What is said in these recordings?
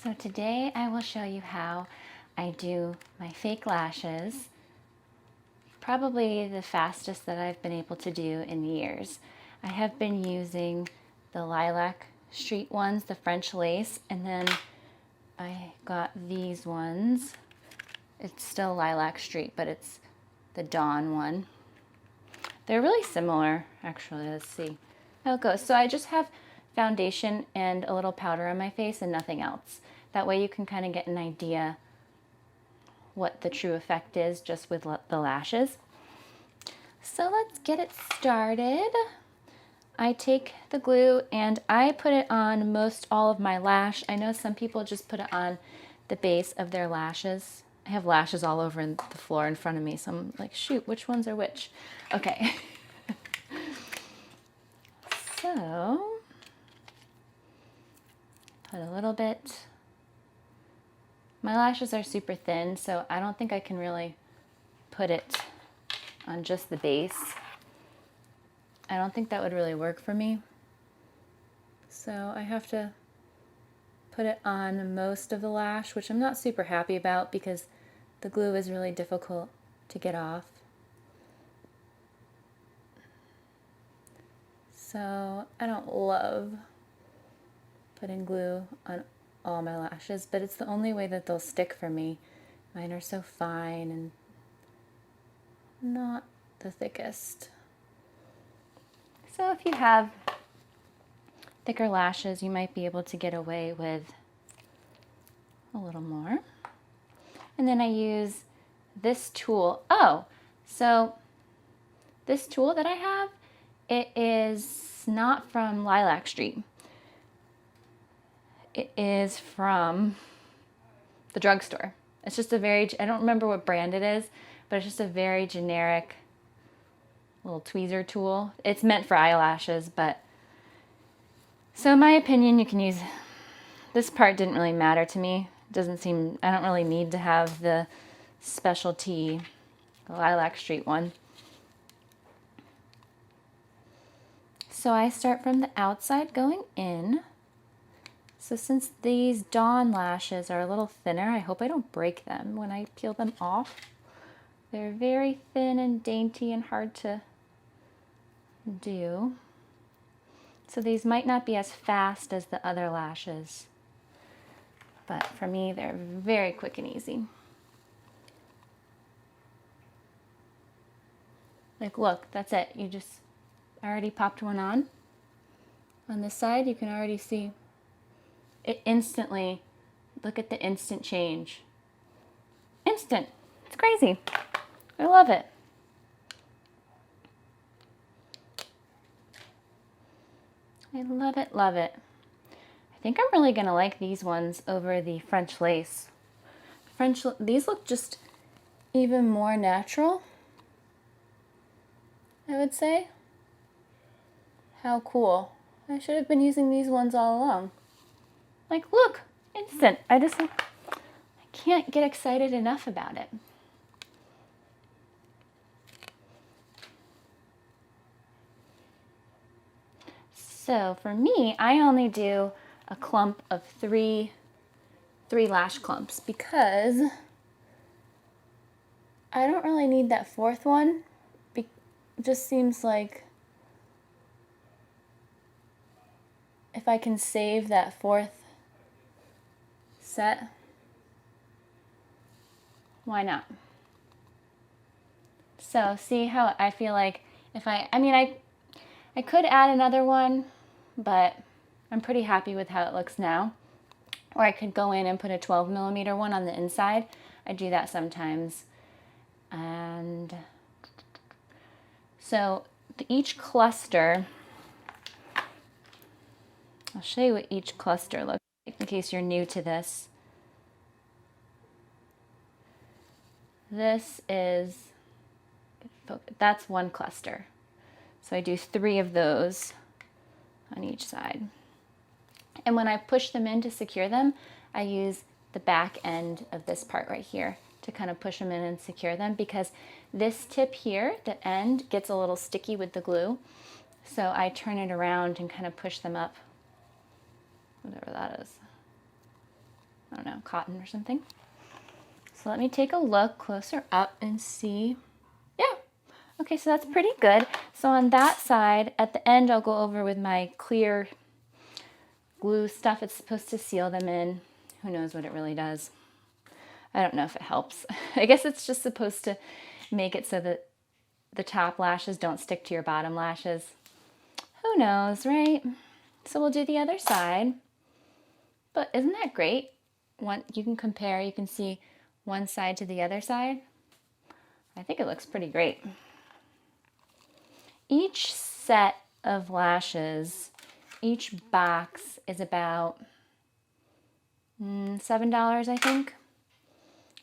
So today I will show you how I do my fake lashes, probably the fastest that I've been able to do in years. I have been using the Lilac Street ones, the French lace, and then I got these ones. It's still Lilac Street, but it's the Dawn one. They're really similar, actually. Let's see how it goes. So I just have foundation and a little powder on my face and nothing else. That way you can kind of get an idea what the true effect is just with the lashes. So let's get it started. I take the glue and I put it on most all of my lash. I know some people just put it on the base of their lashes. I have lashes all over the floor in front of me, so I'm like, shoot, which ones are which? Okay. So, put a little bit. My lashes are super thin, so I don't think I can really put it on just the base. I don't think that would really work for me. So I have to put it on most of the lash, which I'm not super happy about because the glue is really difficult to get off. So I don't love putting glue on all my lashes, but it's the only way that they'll stick for me. Mine are so fine and not the thickest. So if you have thicker lashes, you might be able to get away with a little more. And then I use this tool. Oh, so this tool that I have, it is not from Lilac Street. It is from the drugstore. It's just a very, I don't remember what brand it is, but it's just a very generic little tweezer tool. It's meant for eyelashes, but so in my opinion, you can use, this part didn't really matter to me. It doesn't seem, I don't really need to have the specialty Lilac Street one. So I start from the outside going in. So since these Dawn lashes are a little thinner, I hope I don't break them when I peel them off. They're very thin and dainty and hard to do. So these might not be as fast as the other lashes, but for me, they're very quick and easy. Like, look, that's it. I already popped one on. On this side, you can already see it instantly. Look at the instant change. Instant. It's crazy. I love it. I love it, love it. I think I'm really gonna like these ones over the French lace. These look just even more natural, I would say. How cool. I should have been using these ones all along. Like, look, instant. I can't get excited enough about it. So for me, I only do a clump of three lash clumps because I don't really need that fourth one. It just seems like if I can save that fourth set, why not? So see how I feel like if I could add another one, but I'm pretty happy with how it looks now. Or I could go in and put a 12mm one on the inside. I do that sometimes. And so each cluster, I'll show you what each cluster looks like in case you're new to this. This is, that's one cluster. So I do 3 of those on each side. And when I push them in to secure them, I use the back end of this part right here to kind of push them in and secure them because this tip here, the end, gets a little sticky with the glue. So I turn it around and kind of push them up, whatever that is. don't know, cotton or something. So let me take a look closer up and see. Yeah, okay, so that's pretty good. So on that side, at the end, I'll go over with my clear glue stuff. It's supposed to seal them in. Who knows what it really does. I don't know if it helps. I guess it's just supposed to make it so that the top lashes don't stick to your bottom lashes. Who knows, right? So we'll do the other side. But isn't that great? You can compare, you can see one side to the other side. I think it looks pretty great. Each set of lashes, each box is about $7, I think.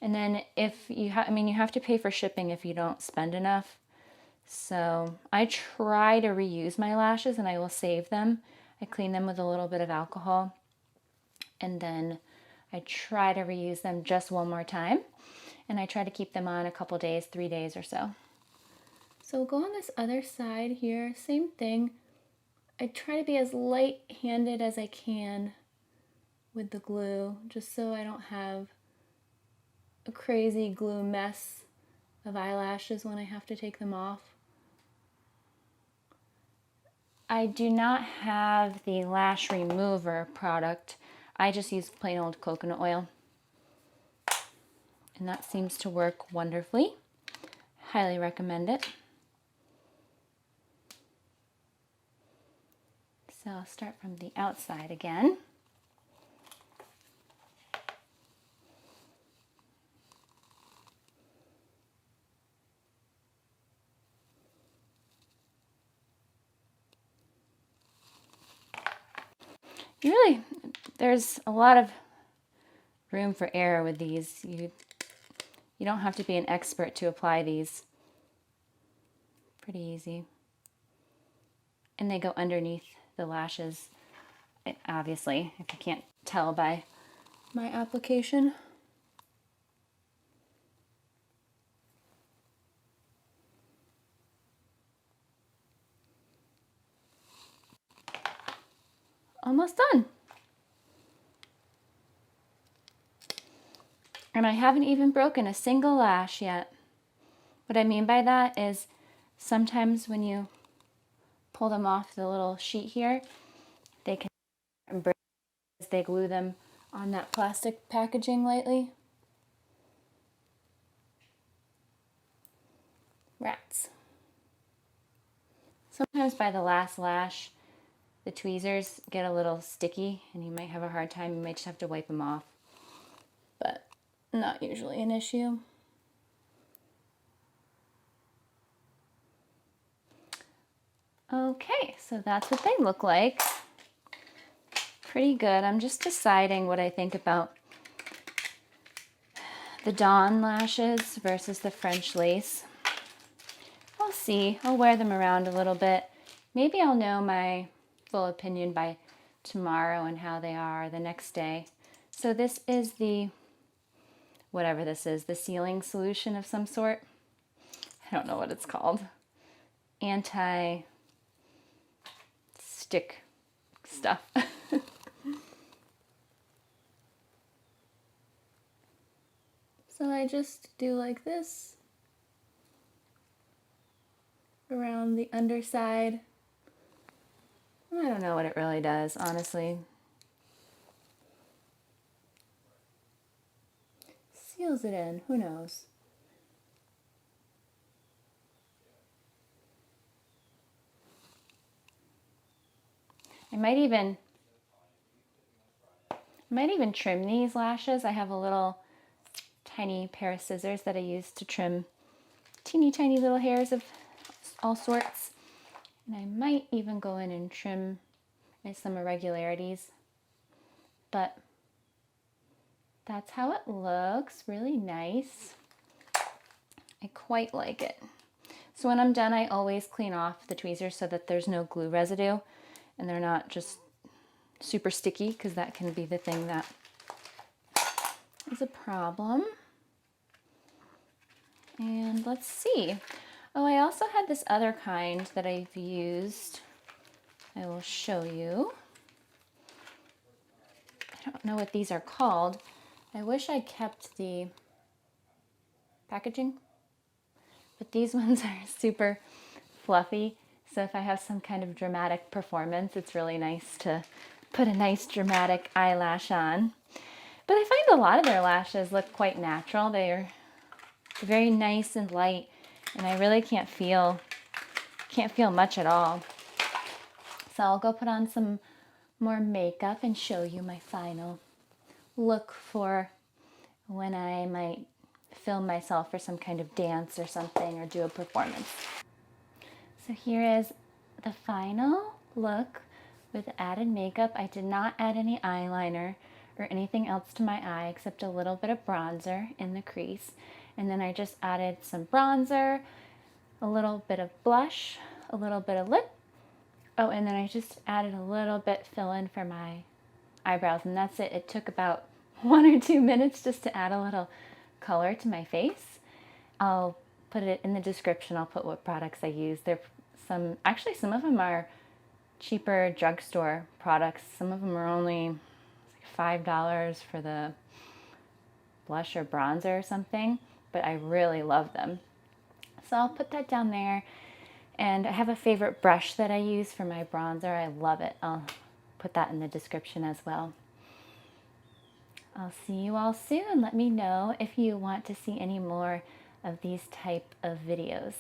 And then if you have, you have to pay for shipping if you don't spend enough. So I try to reuse my lashes and I will save them. I clean them with a little bit of alcohol and then I try to reuse them just one more time. And I try to keep them on a couple days, 3 days or so. So we'll go on this other side here, same thing. I try to be as light-handed as I can with the glue, just so I don't have a crazy glue mess of eyelashes when I have to take them off. I do not have the lash remover product. I just use plain old coconut oil. And that seems to work wonderfully. Highly recommend it. So I'll start from the outside again. There's a lot of room for error with these. You don't have to be an expert to apply these. Pretty easy. And they go underneath the lashes, obviously, if you can't tell by my application. Almost done. And I haven't even broken a single lash yet. What I mean by that is sometimes when you pull them off the little sheet here, they can break as they glue them on that plastic packaging lightly. Rats. Sometimes by the last lash, the tweezers get a little sticky and you might have a hard time. You might just have to wipe them off, but not usually an issue. Okay, so that's what they look like. Pretty good. I'm just deciding what I think about the Dawn lashes versus the French lace. I'll see. I'll wear them around a little bit. Maybe I'll know my full opinion by tomorrow and how they are the next day. So this is the, whatever this is, the sealing solution of some sort. I don't know what it's called. Anti-stick stuff. So I just do like this around the underside. I don't know what it really does, honestly. Seals it in, who knows? I might even trim these lashes. I have a little tiny pair of scissors that I use to trim teeny tiny little hairs of all sorts. And I might even go in and trim some irregularities. But that's how it looks, really nice. I quite like it. So when I'm done, I always clean off the tweezers so that there's no glue residue and they're not just super sticky, because that can be the thing that is a problem. And let's see. Oh, I also had this other kind that I've used. I will show you. I don't know what these are called, I wish I kept the packaging, but these ones are super fluffy. So if I have some kind of dramatic performance, it's really nice to put a nice dramatic eyelash on. But I find a lot of their lashes look quite natural. They're very nice and light, and I really can't feel much at all. So I'll go put on some more makeup and show you my final look for when I might film myself for some kind of dance or something or do a performance. So here is the final look with added makeup. I did not add any eyeliner or anything else to my eye except a little bit of bronzer in the crease. And then I just added some bronzer, a little bit of blush, a little bit of lip. Oh, and then I just added a little bit fill-in for my eyebrows, and that's it. It took about 1 or 2 minutes just to add a little color to my face. I'll put it in the description. I'll put what products I use. Actually some of them are cheaper drugstore products. Some of them are only like $5 for the blush or bronzer or something, but I really love them. So I'll put that down there. And I have a favorite brush that I use for my bronzer. I love it. I'll put that in the description as well. I'll see you all soon. Let me know if you want to see any more of these type of videos.